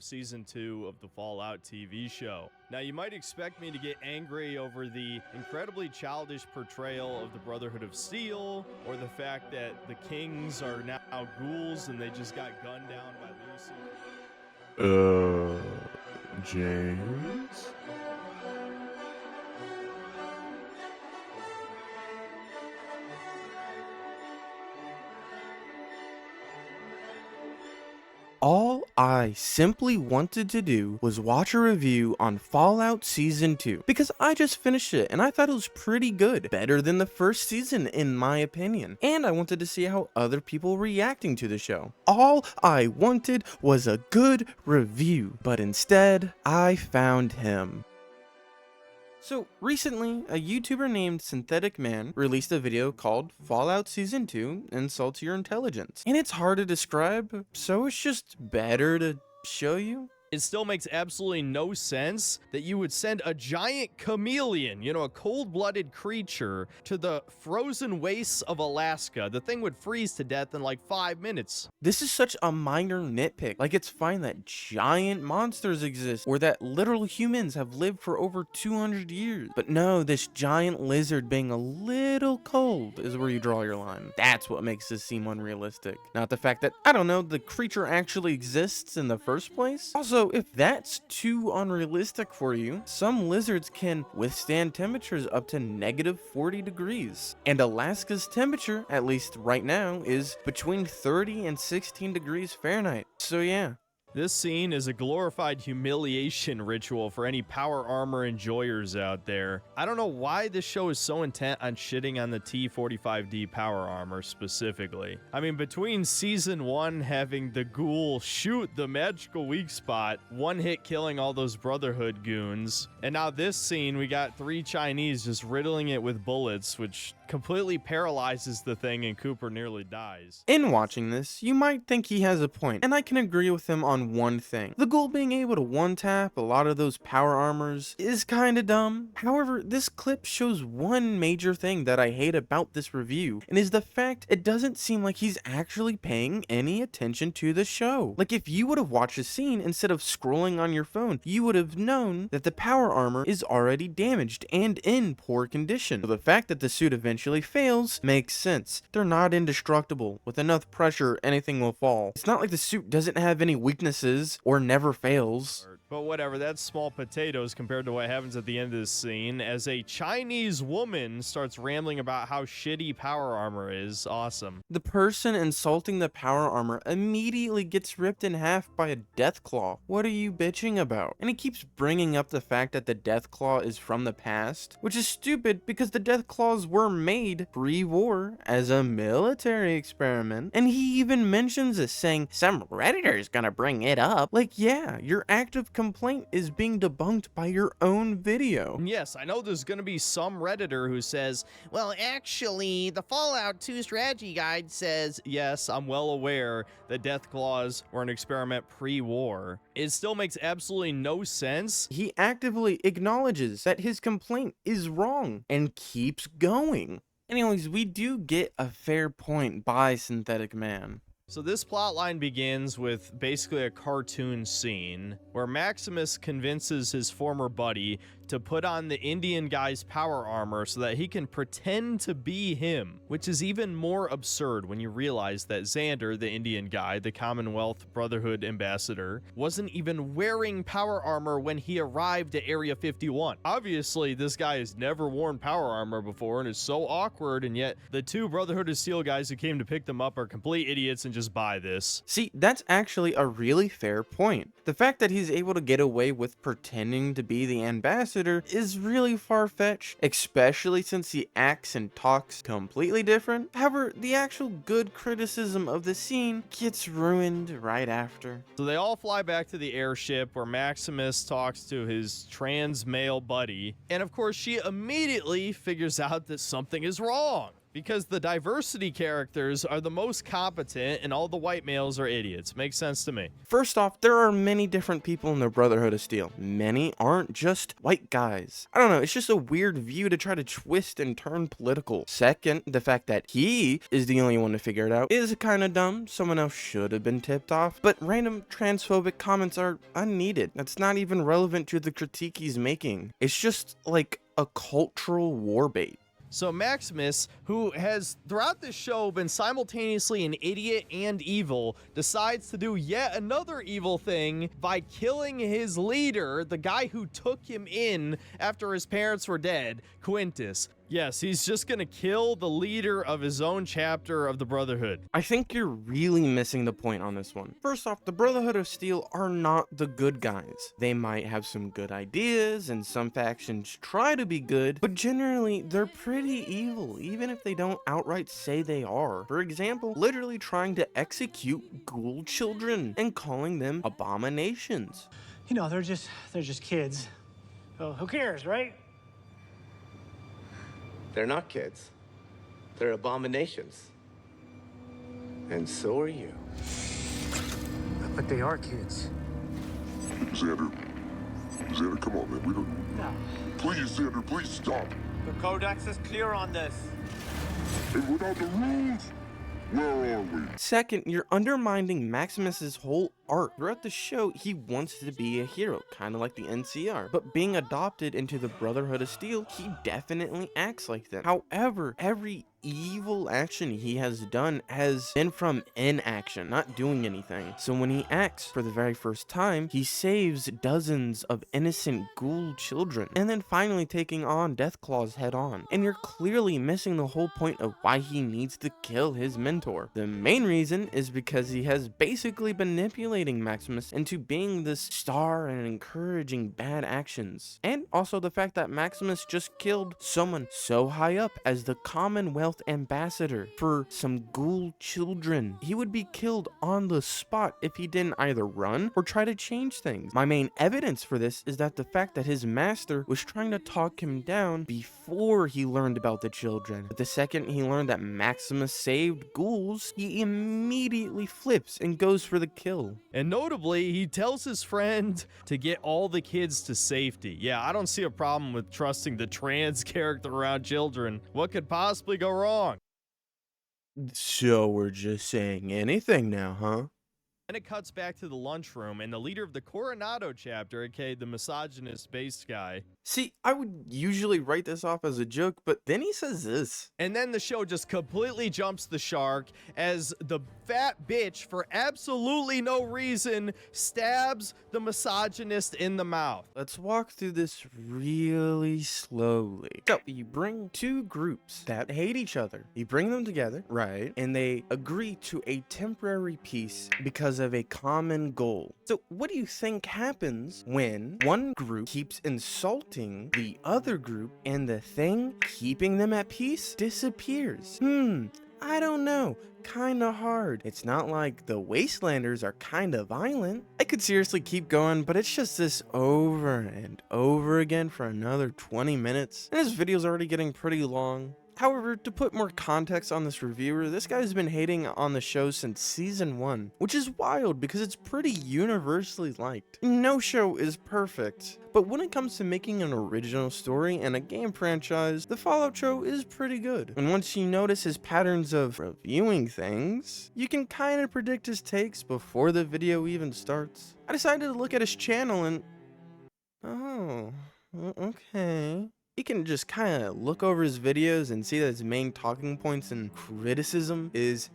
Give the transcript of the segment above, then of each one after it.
Season 2 of the Fallout TV show. Now, you might expect me to get angry over the incredibly childish portrayal of the Brotherhood of Steel, or the fact that the Kings are now ghouls and they just got gunned down by Lucy. James? All I simply wanted to do was watch a review on Fallout Season 2 because I just finished it and I thought it was pretty good, better than the first season in my opinion, and I wanted to see how other people were reacting to the show. All I wanted was a good review, but instead, I found him. So recently, a YouTuber named Synthetic Man released a video called Fallout Season 2 Insult to Your Intelligence. And it's hard to describe, so it's just better to show you. It still makes absolutely no sense that you would send a giant chameleon, a cold-blooded creature, to the frozen wastes of Alaska. The thing would freeze to death in like 5 minutes. This is such a minor nitpick. Like, it's fine that giant monsters exist or that literal humans have lived for over 200 years. But no, this giant lizard being a little cold is where you draw your line. That's what makes this seem unrealistic. Not the fact that, I don't know, the creature actually exists in the first place. Also, if that's too unrealistic for you, some lizards can withstand temperatures up to -40 degrees. And Alaska's temperature, at least right now, is between 30 and 16 degrees Fahrenheit. So yeah. This scene is a glorified humiliation ritual for any power armor enjoyers out there. I don't know why this show is so intent on shitting on the T-45D power armor specifically. I mean, between season 1 having the ghoul shoot the magical weak spot, one hit killing all those Brotherhood goons, and now this scene, we got 3 Chinese just riddling it with bullets, which completely paralyzes the thing and Cooper nearly dies. In watching this, you might think he has a point, and I can agree with him on one thing. The ghoul being able to one-tap a lot of those power armors is kinda dumb. However, this clip shows one major thing that I hate about this review, and is the fact it doesn't seem like he's actually paying any attention to the show. Like, if you would have watched the scene instead of scrolling on your phone, you would have known that the power armor is already damaged and in poor condition. So the fact that the suit eventually fails makes sense. They're not indestructible. With enough pressure, anything will fall. It's not like the suit doesn't have any weaknesses or never fails. But whatever, that's small potatoes compared to what happens at the end of this scene as a Chinese woman starts rambling about how shitty power armor is. Awesome. The person insulting the power armor immediately gets ripped in half by a death claw. What are you bitching about? And he keeps bringing up the fact that the death claw is from the past, which is stupid because the death claws were made pre-war as a military experiment. And he even mentions this, saying some Redditor's gonna bring it up. Like, yeah, your active complaint is being debunked by your own video. Yes, I know there's gonna be some Redditor who says, well, actually, the Fallout 2 strategy guide says, yes, I'm well aware that death claws were an experiment pre-war. It still makes absolutely no sense. He actively acknowledges that his complaint is wrong and keeps going. Anyways, we do get a fair point by Synthetic Man. So this plotline begins with basically a cartoon scene where Maximus convinces his former buddy to put on the Indian guy's power armor so that he can pretend to be him, which is even more absurd when you realize that Xander, the Indian guy, the Commonwealth Brotherhood ambassador, wasn't even wearing power armor when he arrived at Area 51. Obviously, this guy has never worn power armor before and is so awkward, and yet the 2 Brotherhood of Steel guys who came to pick them up are complete idiots and just buy this. See, that's actually a really fair point. The fact that he's able to get away with pretending to be the ambassador is really far-fetched, especially since he acts and talks completely different. However, the actual good criticism of the scene gets ruined right after. So they all fly back to the airship where Maximus talks to his trans male buddy, and of course she immediately figures out that something is wrong, Because the diversity characters are the most competent and all the white males are idiots. Makes sense to me. First off, there are many different people in the Brotherhood of Steel. Many aren't just white guys. I don't know, it's just a weird view to try to twist and turn political. Second, the fact that he is the only one to figure it out is kind of dumb. Someone else should have been tipped off. But random transphobic comments are unneeded. That's not even relevant to the critique he's making. It's just like a cultural war bait. So Maximus, who has throughout this show been simultaneously an idiot and evil, decides to do yet another evil thing by killing his leader, the guy who took him in after his parents were dead, Quintus. Yes, he's just gonna kill the leader of his own chapter of the Brotherhood. I think you're really missing the point on this one. First off, the Brotherhood of Steel are not the good guys. They might have some good ideas, and some factions try to be good, but generally, they're pretty evil, even if they don't outright say they are. For example, literally trying to execute ghoul children and calling them abominations. You know, they're just kids. Oh, who cares, right? They're not kids. They're abominations. And so are you. But they are kids. Xander, come on, man. We don't. No. Please, Xander, please stop. The Codex is clear on this. And without the rules, where are we? Second, you're undermining Maximus's whole arc. Throughout the show, he wants to be a hero, kind of like the NCR. But being adopted into the Brotherhood of Steel, he definitely acts like them. However, every evil action he has done has been from inaction, not doing anything. So when he acts for the very first time, he saves dozens of innocent ghoul children, and then finally taking on Deathclaws head on. And you're clearly missing the whole point of why he needs to kill his mentor. The main reason is because he has basically manipulating Maximus into being this star and encouraging bad actions. And also the fact that Maximus just killed someone so high up as the Commonwealth ambassador for some ghoul children. He would be killed on the spot if he didn't either run or try to change things. My main evidence for this is that the fact that his master was trying to talk him down before he learned about the children. But the second he learned that Maximus saved ghouls, he immediately flips and goes for the kill. And notably, he tells his friend to get all the kids to safety. Yeah, I don't see a problem with trusting the trans character around children. What could possibly go wrong? So we're just saying anything now, huh? Then it cuts back to the lunchroom, and the leader of the Coronado chapter, aka the misogynist-based guy. See, I would usually write this off as a joke, but then he says this. And then the show just completely jumps the shark as the fat bitch, for absolutely no reason, stabs the misogynist in the mouth. Let's walk through this really slowly. So, you bring two groups that hate each other. You bring them together, right? And they agree to a temporary peace because of a common goal. So, what do you think happens when one group keeps insulting the other group and the thing keeping them at peace disappears? I don't know. Kinda hard. It's not like the Wastelanders are kinda violent. I could seriously keep going, but it's just this over and over again for another 20 minutes. And this video's already getting pretty long. However, to put more context on this reviewer, this guy's been hating on the show since season 1, which is wild because it's pretty universally liked. No show is perfect, but when it comes to making an original story and a game franchise, the Fallout show is pretty good. And once you notice his patterns of reviewing things, you can kind of predict his takes before the video even starts. I decided to look at his channel and... oh, okay. You can just kind of look over his videos and see that his main talking points and criticism is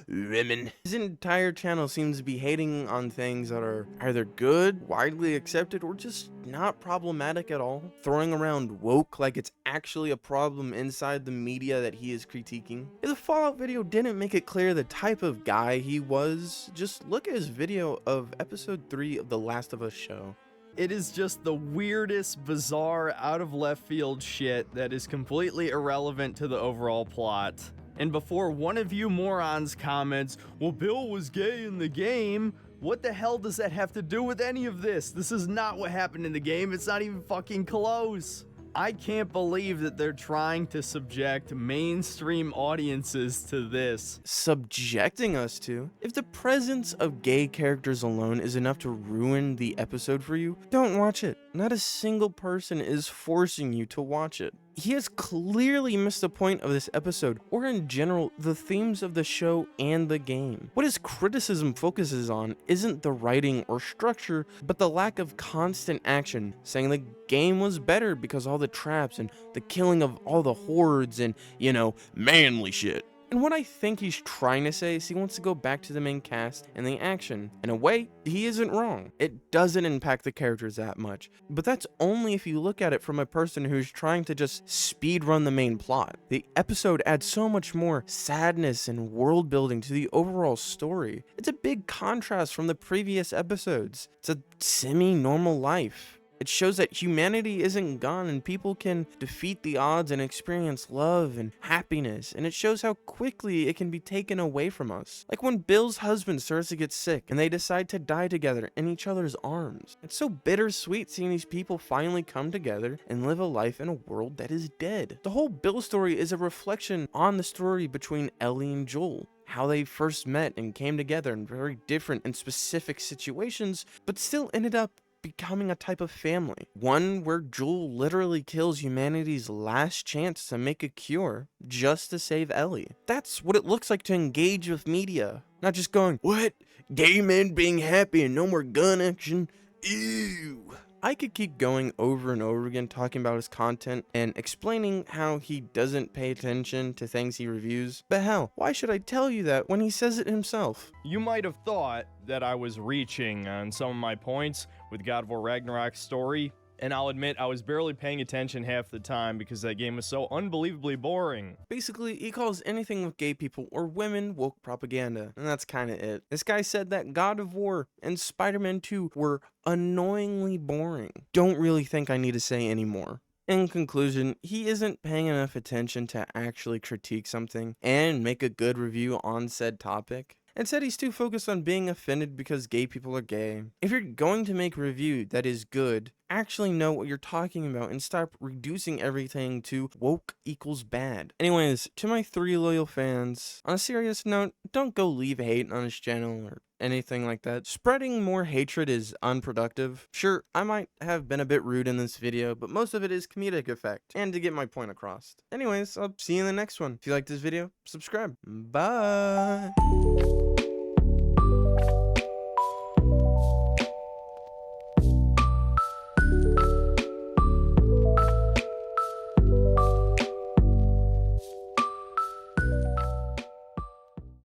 women. His entire channel seems to be hating on things that are either good, widely accepted, or just not problematic at all. Throwing around woke like it's actually a problem inside the media that he is critiquing. If the Fallout video didn't make it clear the type of guy he was, just look at his video of episode 3 of The Last of Us show. It is just the weirdest, bizarre, out of left field shit that is completely irrelevant to the overall plot. And before one of you morons comments, well, Bill was gay in the game, what the hell does that have to do with any of this? This is not what happened in the game. It's not even fucking close. I can't believe that they're trying to subject mainstream audiences to this. Subjecting us to? If the presence of gay characters alone is enough to ruin the episode for you, don't watch it. Not a single person is forcing you to watch it. He has clearly missed the point of this episode, or in general, the themes of the show and the game. What his criticism focuses on isn't the writing or structure, but the lack of constant action, saying the game was better because all the traps and the killing of all the hordes and, manly shit. And what I think he's trying to say is he wants to go back to the main cast and the action. In a way, he isn't wrong. It doesn't impact the characters that much. But that's only if you look at it from a person who's trying to just speedrun the main plot. The episode adds so much more sadness and world building to the overall story. It's a big contrast from the previous episodes. It's a semi-normal life. It shows that humanity isn't gone and people can defeat the odds and experience love and happiness, and it shows how quickly it can be taken away from us. Like when Bill's husband starts to get sick and they decide to die together in each other's arms. It's so bittersweet seeing these people finally come together and live a life in a world that is dead. The whole Bill story is a reflection on the story between Ellie and Joel. How they first met and came together in very different and specific situations, but still ended up becoming a type of family. One where Joel literally kills humanity's last chance to make a cure just to save Ellie. That's what it looks like to engage with media. Not just going, what? Gay men being happy and no more gun action? Ew. I could keep going over and over again talking about his content and explaining how he doesn't pay attention to things he reviews, but hell, why should I tell you that when he says it himself? You might have thought that I was reaching on some of my points with God of War Ragnarok's story, and I'll admit I was barely paying attention half the time because that game was so unbelievably boring. Basically, he calls anything with gay people or women woke propaganda, and that's kinda it. This guy said that God of War and Spider-Man 2 were annoyingly boring. Don't really think I need to say any more. In conclusion, he isn't paying enough attention to actually critique something and make a good review on said topic. Instead, he's too focused on being offended because gay people are gay. If you're going to make a review that is good, actually know what you're talking about and stop reducing everything to woke equals bad. Anyways, to my 3 loyal fans, on a serious note, don't go leave hate on his channel or anything like that. Spreading more hatred is unproductive. Sure, I might have been a bit rude in this video, but most of it is comedic effect and to get my point across. Anyways, I'll see you in the next one. If you like this video, subscribe. Bye.